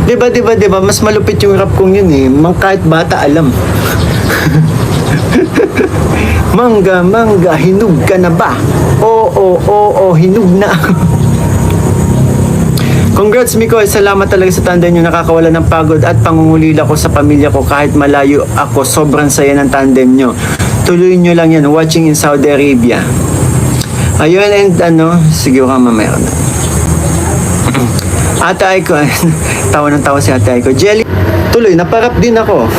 Diba, mas malupit yung rap kong yun eh. Kahit bata alam. Mangga, mangga, hinug ka na ba? Oo, hinug na. Congrats, Mikoy. Salamat talaga sa tandem nyo. Nakakawala ng pagod at pangungulila ko sa pamilya ko kahit malayo ako. Sobrang saya ng tandem nyo. Tuloy nyo lang yan. Watching in Saudi Arabia. Ayun, and sige ka mamaya na. Ate Aiko, tawa ng tawa si Ate Aiko. Jelly, tuloy, naparap din ako.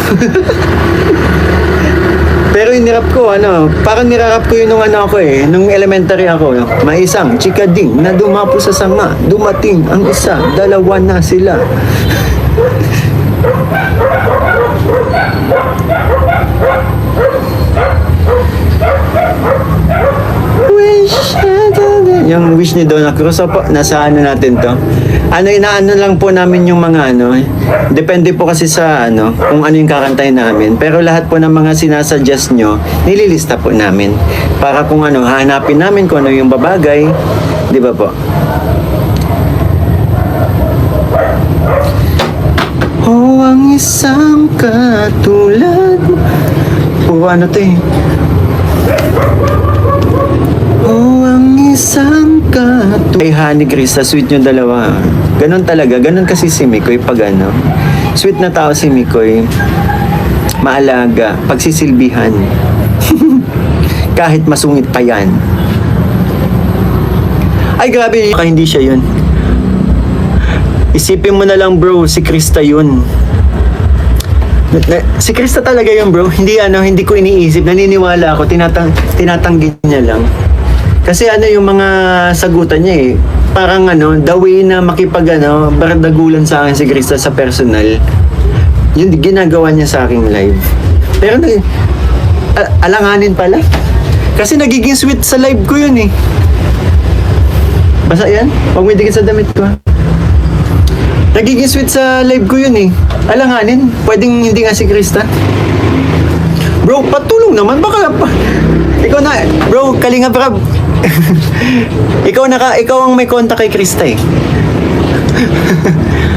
Pero yung nirap ko, parang nirarap ko yun nung nung elementary ako. May isang chikading na dumapo sa sanga. Dumating ang isa, dalawa na sila. Yung wish ni Donna Cruz, nasa natin to. Inaano lang po namin yung mga depende po kasi sa kung ano yung kakantahin namin. Pero lahat po ng mga sinasuggest nyo, nililista po namin. Para kung hahanapin namin kung ano yung babagay. Di ba po? Oh, ang isang katulad. Puro to eh. Oh, ang isang katulad. Ay, honey, Krista, sweet yung dalawa. Ganon talaga. Ganon kasi si Mikoy pag sweet na tao si Mikoy. Maalaga. Pagsisilbihan. Kahit masungit pa yan. Ay, grabe. Baka hindi siya yun. Isipin mo na lang, bro. Si Krista yun. Si Krista talaga yun, bro. Hindi ko iniisip. Naniniwala ako. Tinatanggi niya lang. Kasi yung mga sagutan niya eh. Parang the way na bardagulan sa akin si Krista sa personal. Yun ginagawa niya sa aking live. Pero alanganin pala. Kasi nagiging sweet sa live ko yun eh. Basta yan. Huwag may dikit sa damit ko. Nagiging sweet sa live ko yun eh. Alanganin. Pwedeng hindi nga si Krista. Bro, patulong naman. Baka ikaw na, bro, Kalinga Brab. ikaw ang may kontak kay Krista eh.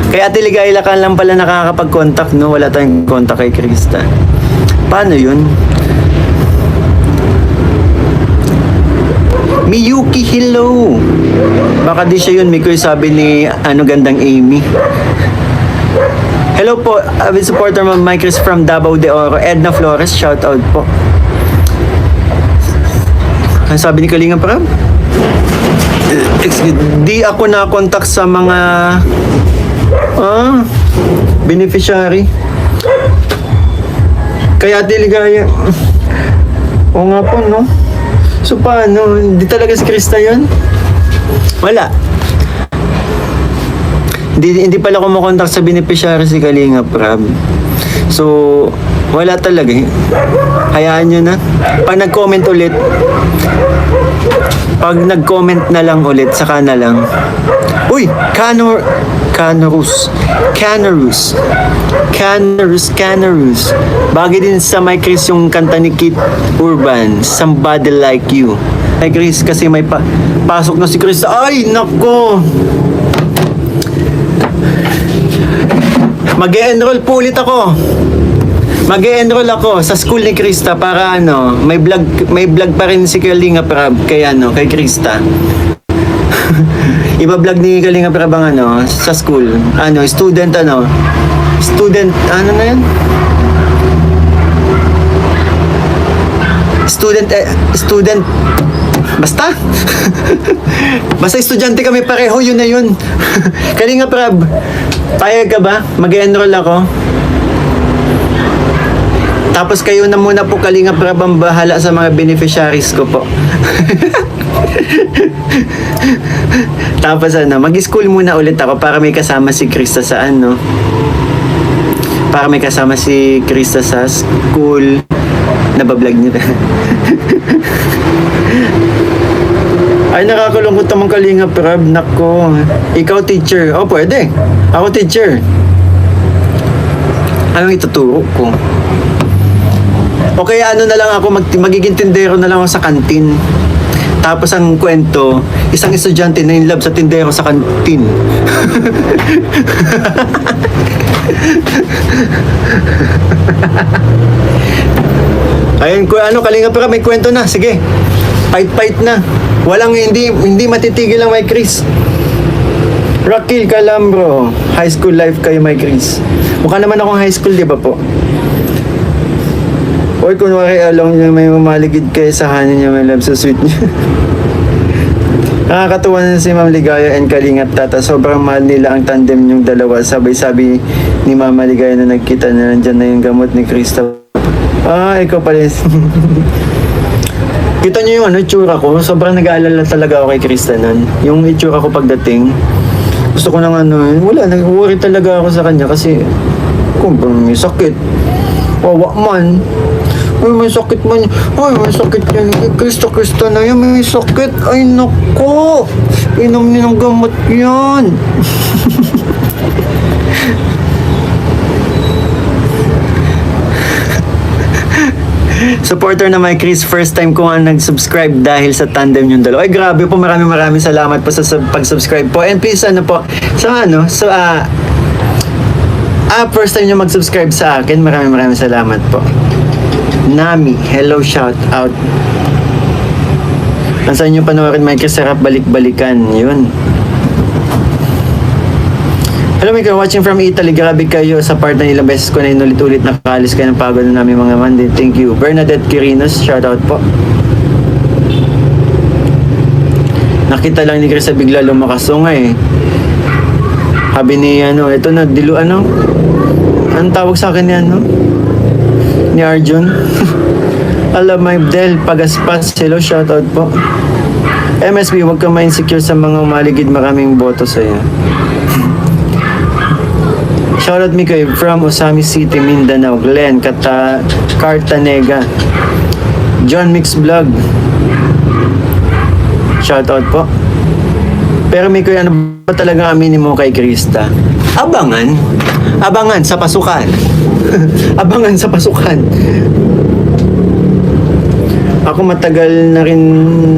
Kaya Ate Ligayla ka lang pala nakakapag-contact, no? Wala tayong kontak kay Krista. Paano yun? Miyuki, hello. Baka di siya yun, Mikoy, sabi ni gandang Amy. Hello po, avid supporter mo, Mike Chris from Davao de Oro. Edna Flores, shout out po. Ang sabi ni Kalinga Prab? Di ako na-contact sa mga beneficiary. Kaya Deligaya. Oo nga po, no? So paano? Hindi talaga si Krista yun? Wala. Hindi pala kumukontak sa beneficiary si Kalinga Prab. So, wala talaga eh. Hayaan nyo na. Pag nag-comment na lang ulit, saka na lang. Uy! Canarus. Bagay din sa My Chris yung kanta ni Kit Urban, Somebody Like You. My Chris, kasi may pasok na si Chris. Ay, nako! Mag-e-enroll po ulit ako. Mag-e-enroll ako sa school ni Krista para may vlog pa rin si Kalinga Prab kay kay Krista. Iba-vlog ni Kalinga Prab ang sa school. Student na yan? Student basta basta estudyante kami pareho, yun na yun. Kalinga Prab, payag ka ba? Mag-enroll ako. Tapos kayo na muna po, Kalinga Prab, ang bahala sa mga beneficiaries ko po. Tapos mag-school muna ulit ako para may kasama si Krista sa para may kasama si Krista sa school. Nabablog niya. Ay, nakakalungkot naman, Kalinga Prab. Nako. Ikaw teacher. Oh, pwede. Ako teacher. Anong ituturo ko? O kaya na lang ako, magiging tindero na lang ako sa kantin. Tapos ang kwento, isang estudyante na in love sa tindero sa kantin. Ayun, Kalinga pero may kwento na. Sige. Fight na. Walang hindi matitigil ang Mike Chris. Rakil Calambro, high school life kayo Mike Chris. Mukha naman akong high school, di ba po? Oy, kunwari along niya may mamaligid kayo sa hanin niya, may love sa sweet niya. Nakakatuwa na si Ma'am Ligaya and Kalingap Tata. Sobrang mahal nila ang tandem yung dalawa. Sabay-sabi ni Mama Ligaya na nagkita na nandyan na yung gamot ni Krista. Ikaw pala. Kita niyo yung itsura ko. Sobrang nag-aalala talaga ako kay Krista nun. Yung itsura ko pagdating. Gusto ko nang wala, nag-worry talaga ako sa kanya kasi kung may sakit. Wawa man. Ay, may sakit man. Ay, may sakit yan. Krista na yan. May sakit. Ay, nako. Inom niyo ng gamot yan. Supporter na my Chris, first time ko nga nag-subscribe dahil sa tandem yung dalawa. Ay, grabe po. Maraming salamat po sa pag-subscribe po. And please, first time nyo mag-subscribe sa akin. Maraming salamat po. Nami, hello, shout out. Ang saan nyo panoorin, Mike, sarap balik-balikan. Yun. Hello, Mike, watching from Italy. Grabe kayo sa part na ilang beses ko na inulit-ulit nakakalis kayo ng pagod na namin mga Monday. Thank you. Bernadette Quirinos, shout out po. Nakita lang ni Chris sa bigla lumakas. So nga Habi ni ito na, anong tawag sa akin yan, ni Arjun. Alam, my Del Pagaspas, hello, shoutout po. MSB, huwag kang ma-insecure sa mga umaligid, maraming boto sa'yo. Shoutout mi kayo from Osami City, Mindanao. Glenn Cartanega. John Mix Vlog, shoutout po. Pero may kuya, ano ba talaga aminin mo kay Krista? Abangan sa pasukan. Abangan sa pasukan. Ako matagal na rin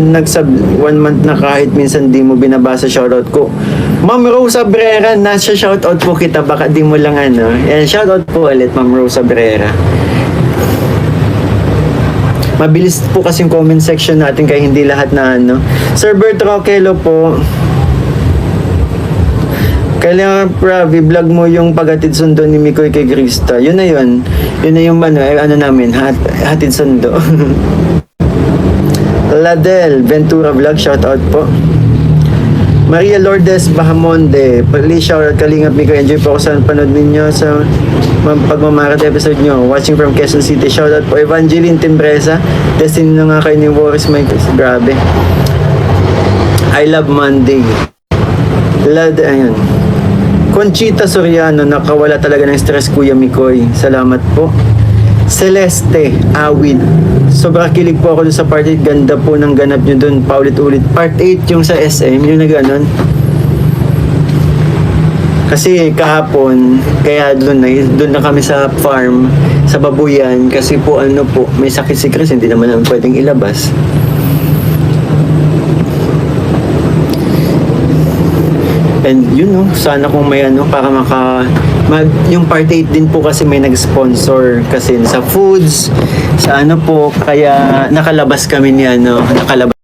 1 month na kahit minsan di mo binabasa shoutout ko. Ma'am Rosa Brera, nasa shoutout po kita, baka di mo lang Yan, shoutout po ulit Ma'am Rosa Brera. Mabilis po kasing comment section natin kaya hindi lahat na Sir Bert Roquelo po. Kailangan vlog mo yung paghatid sundo ni Mikoy kay Krista. Yun na yun. Yun na yung namin, hatid sundo. Ladel Ventura Vlog, shoutout po. Maria Lourdes Bahamonde, please shoutout Kalingap Mikoy. Enjoy po ako sa panood ninyo sa pagmamarat episode nyo. Watching from Quezon City, shoutout po. Evangeline Timbresa, Destiny na nga kayo ni Boris Mike. Grabe. I love Monday. Ayun. Conchita Soriano, nakawala talaga ng stress Kuya Mikoy. Salamat po. Celeste Awid, sobrang kilig po ako dun sa part 8. Ganda po ng ganap nyo dun, paulit-ulit. Part 8 yung sa SM, yung nag-anon. Kasi kahapon, kaya dun na kami sa farm, sa babuyan. Kasi po may sakit si Chris, hindi naman namin pwedeng ilabas. And sana kung may para yung part 8 din po kasi may nag-sponsor kasi sa foods, sa po, kaya nakalabas kami ni nakalabas